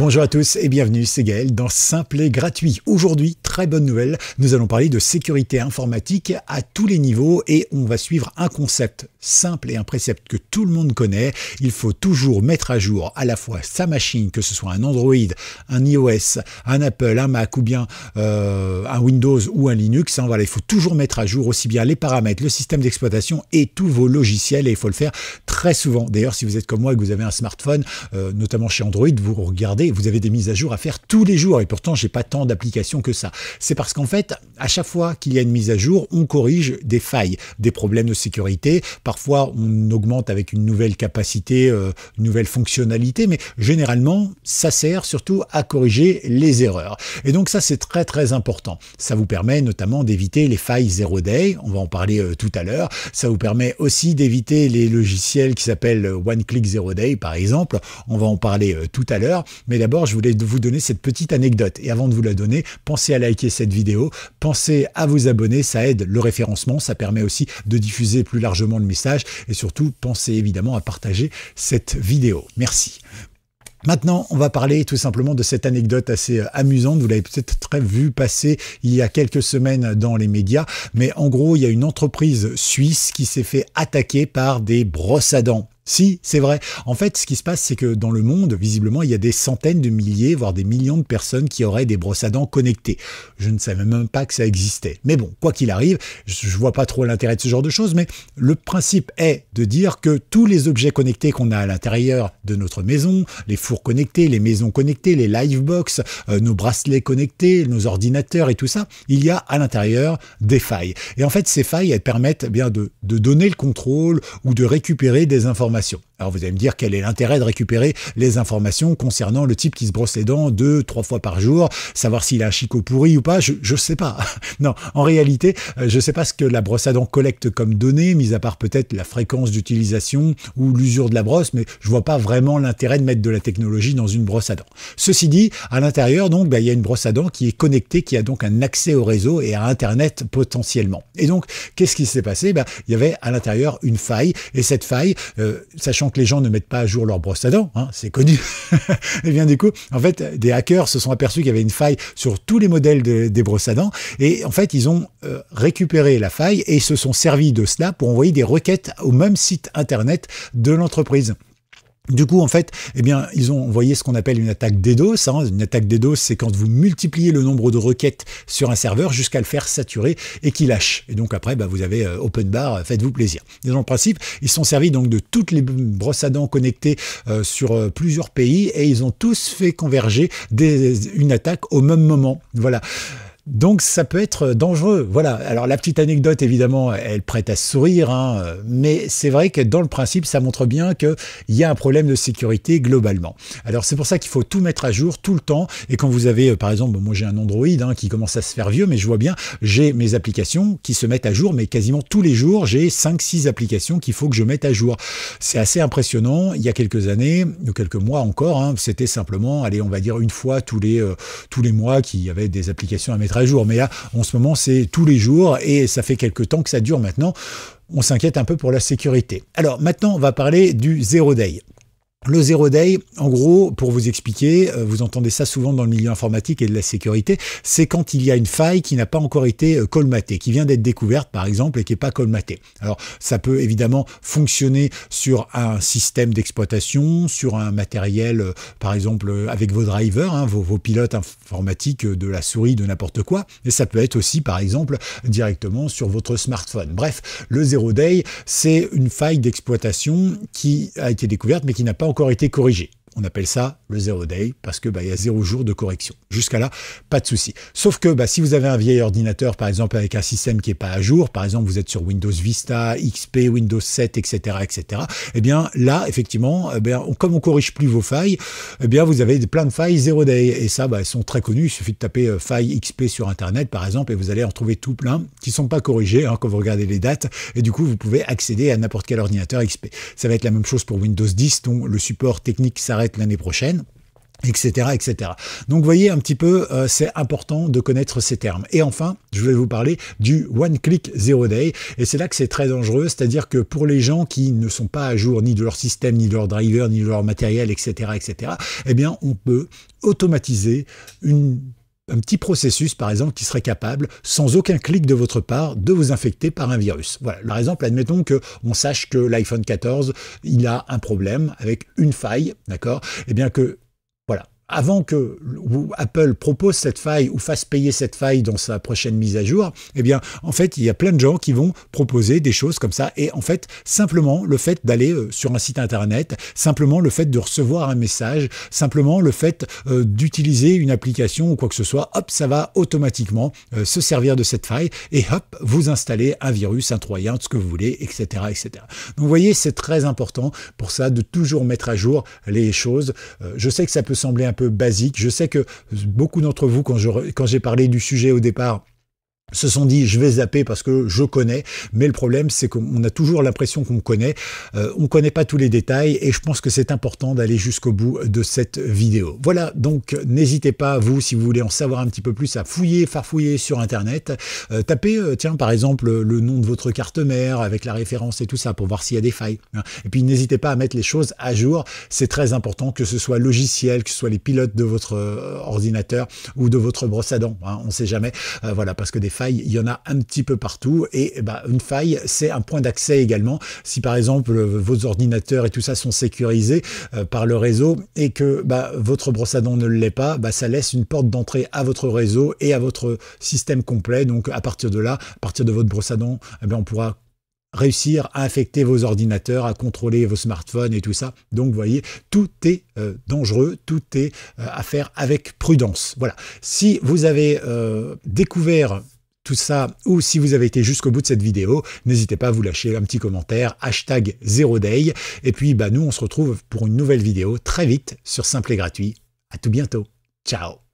Bonjour à tous et bienvenue, c'est Gaël dans Simple et Gratuit. Aujourd'hui, très bonne nouvelle, nous allons parler de sécurité informatique à tous les niveaux et on va suivre un concept simple et un précepte que tout le monde connaît. Il faut toujours mettre à jour à la fois sa machine, que ce soit un Android, un iOS, un Apple, un Mac ou bien un Windows ou un Linux. Voilà, il faut toujours mettre à jour aussi bien les paramètres, le système d'exploitation et tous vos logiciels et il faut le faire très souvent. D'ailleurs, si vous êtes comme moi et que vous avez un smartphone, notamment chez Android, vous regardez, vous avez des mises à jour à faire tous les jours et pourtant j'ai pas tant d'applications que ça. C'est parce qu'en fait, à chaque fois qu'il y a une mise à jour, on corrige des failles, des problèmes de sécurité. Parfois, on augmente avec une nouvelle capacité, une nouvelle fonctionnalité, mais généralement, ça sert surtout à corriger les erreurs. Et donc ça, c'est très très important. Ça vous permet notamment d'éviter les failles zero day, on va en parler tout à l'heure. Ça vous permet aussi d'éviter les logiciels qui s'appellent One Click Zero Day, par exemple. On va en parler tout à l'heure. Mais d'abord, je voulais vous donner cette petite anecdote. Et avant de vous la donner, pensez à liker cette vidéo, pensez à vous abonner, ça aide le référencement, ça permet aussi de diffuser plus largement le message et surtout, pensez évidemment à partager cette vidéo. Merci. Maintenant, on va parler tout simplement de cette anecdote assez amusante. Vous l'avez peut-être vu passer il y a quelques semaines dans les médias. Mais en gros, il y a une entreprise suisse qui s'est fait attaquer par des brosses à dents. Si, c'est vrai. En fait, ce qui se passe, c'est que dans le monde, visiblement, il y a des centaines de milliers, voire des millions de personnes qui auraient des brosses à dents connectées. Je ne savais même pas que ça existait. Mais bon, quoi qu'il arrive, je vois pas trop l'intérêt de ce genre de choses, mais le principe est de dire que tous les objets connectés qu'on a à l'intérieur de notre maison, les fours connectés, les maisons connectées, les livebox, nos bracelets connectés, nos ordinateurs et tout ça, il y a à l'intérieur des failles. Et en fait, ces failles, elles permettent bien de donner le contrôle ou de récupérer des informations. Alors vous allez me dire quel est l'intérêt de récupérer les informations concernant le type qui se brosse les dents 2-3 fois par jour, savoir s'il a un chicot pourri ou pas, je sais pas. Non, en réalité, je sais pas ce que la brosse à dents collecte comme données, mis à part peut-être la fréquence d'utilisation ou l'usure de la brosse, mais je vois pas vraiment l'intérêt de mettre de la technologie dans une brosse à dents. Ceci dit, à l'intérieur, donc, il y a une brosse à dents qui est connectée, qui a donc un accès au réseau et à Internet potentiellement. Et donc, qu'est-ce qui s'est passé? Il y avait à l'intérieur une faille, et cette faille, sachant que les gens ne mettent pas à jour leur brosse à dents, hein, c'est connu. Et bien du coup, en fait, des hackers se sont aperçus qu'il y avait une faille sur tous les modèles des brosses à dents, et en fait, ils ont récupéré la faille et se sont servis de cela pour envoyer des requêtes au même site internet de l'entreprise. Du coup, en fait, eh bien, ils ont envoyé ce qu'on appelle une attaque DDoS. Une attaque DDoS, c'est quand vous multipliez le nombre de requêtes sur un serveur jusqu'à le faire saturer et qu'il lâche. Et donc après, vous avez open bar, faites-vous plaisir. Et dans le principe, ils sont servis donc de toutes les brosses à dents connectées sur plusieurs pays et ils ont tous fait converger une attaque au même moment. Voilà. Donc ça peut être dangereux. Voilà. Alors la petite anecdote, évidemment, elle prête à sourire, mais c'est vrai que dans le principe, ça montre bien qu'il y a un problème de sécurité globalement. Alors c'est pour ça qu'il faut tout mettre à jour tout le temps. Et quand vous avez, par exemple, moi j'ai un Android qui commence à se faire vieux, mais je vois bien, j'ai mes applications qui se mettent à jour, mais quasiment tous les jours, j'ai 5-6 applications qu'il faut que je mette à jour. C'est assez impressionnant. Il y a quelques années, ou quelques mois encore, c'était simplement, allez, on va dire une fois tous les mois qu'il y avait des applications à mettre à jour. Mais là, en ce moment, c'est tous les jours et ça fait quelques temps que ça dure maintenant. On s'inquiète un peu pour la sécurité. Alors maintenant, on va parler du Zero Day. Le Zero Day, en gros, pour vous expliquer, vous entendez ça souvent dans le milieu informatique et de la sécurité, c'est quand il y a une faille qui n'a pas encore été colmatée, qui vient d'être découverte par exemple et qui n'est pas colmatée. Alors ça peut évidemment fonctionner sur un système d'exploitation, sur un matériel, par exemple avec vos drivers, vos pilotes informatiques de la souris, de n'importe quoi, et ça peut être aussi par exemple directement sur votre smartphone. Bref, le Zero Day, c'est une faille d'exploitation qui a été découverte mais qui n'a pas encore été corrigé. On appelle ça le Zero Day parce que il y a 0 jour de correction. Jusqu'à là, pas de souci. Sauf que si vous avez un vieil ordinateur, par exemple avec un système qui n'est pas à jour, par exemple vous êtes sur Windows Vista, XP, Windows 7, etc., eh bien là, effectivement, comme on corrige plus vos failles, eh bien vous avez plein de failles Zero Day. Et ça, elles sont très connues. Il suffit de taper faille XP sur Internet, par exemple, et vous allez en trouver tout plein qui sont pas corrigés quand vous regardez les dates. Et du coup, vous pouvez accéder à n'importe quel ordinateur XP. Ça va être la même chose pour Windows 10, dont le support technique s'arrête l'année prochaine. etc., etc. Donc, vous voyez un petit peu, c'est important de connaître ces termes. Et enfin, je vais vous parler du One Click Zero Day. Et c'est là que c'est très dangereux, c'est-à-dire que pour les gens qui ne sont pas à jour ni de leur système, ni de leur driver, ni de leur matériel, etc., etc., eh bien, on peut automatiser un petit processus, par exemple, qui serait capable, sans aucun clic de votre part, de vous infecter par un virus. Voilà. Par exemple, admettons qu'on sache que l'iPhone 14, il a un problème avec une faille, d'accord? Eh bien que, voilà, avant que Apple propose cette faille ou fasse payer cette faille dans sa prochaine mise à jour, eh bien, en fait, il y a plein de gens qui vont proposer des choses comme ça. Et en fait, simplement, le fait d'aller sur un site internet, simplement le fait de recevoir un message, simplement le fait d'utiliser une application ou quoi que ce soit, hop, ça va automatiquement se servir de cette faille et hop, vous installez un virus, un troyen, tout ce que vous voulez, etc., etc. Donc, vous voyez, c'est très important pour ça de toujours mettre à jour les choses. Je sais que ça peut sembler un peu basique. Je sais que beaucoup d'entre vous, quand j'ai parlé du sujet au départ, se sont dit je vais zapper parce que je connais, mais le problème c'est qu'on a toujours l'impression qu'on connaît, on connaît pas tous les détails et je pense que c'est important d'aller jusqu'au bout de cette vidéo. Voilà, donc n'hésitez pas, vous, si vous voulez en savoir un petit peu plus, à farfouiller sur internet, tapez tiens par exemple le nom de votre carte mère avec la référence et tout ça pour voir s'il y a des failles, hein. Et puis n'hésitez pas à mettre les choses à jour, c'est très important, que ce soit logiciel, que ce soit les pilotes de votre ordinateur ou de votre brosse à dents, hein, on sait jamais, voilà, parce que des failles, il y en a un petit peu partout et bah, une faille, c'est un point d'accès également. Si par exemple vos ordinateurs et tout ça sont sécurisés par le réseau et que bah, votre brosse à dents ne l'est pas, bah, ça laisse une porte d'entrée à votre réseau et à votre système complet. Donc à partir de là, à partir de votre brosse à dents, eh bien, on pourra réussir à infecter vos ordinateurs, à contrôler vos smartphones et tout ça. Donc, vous voyez, tout est dangereux, tout est à faire avec prudence. Voilà. Si vous avez découvert tout ça, ou si vous avez été jusqu'au bout de cette vidéo, n'hésitez pas à vous lâcher un petit commentaire, #0day. Et puis, bah, nous, on se retrouve pour une nouvelle vidéo très vite sur Simple et Gratuit. À tout bientôt. Ciao.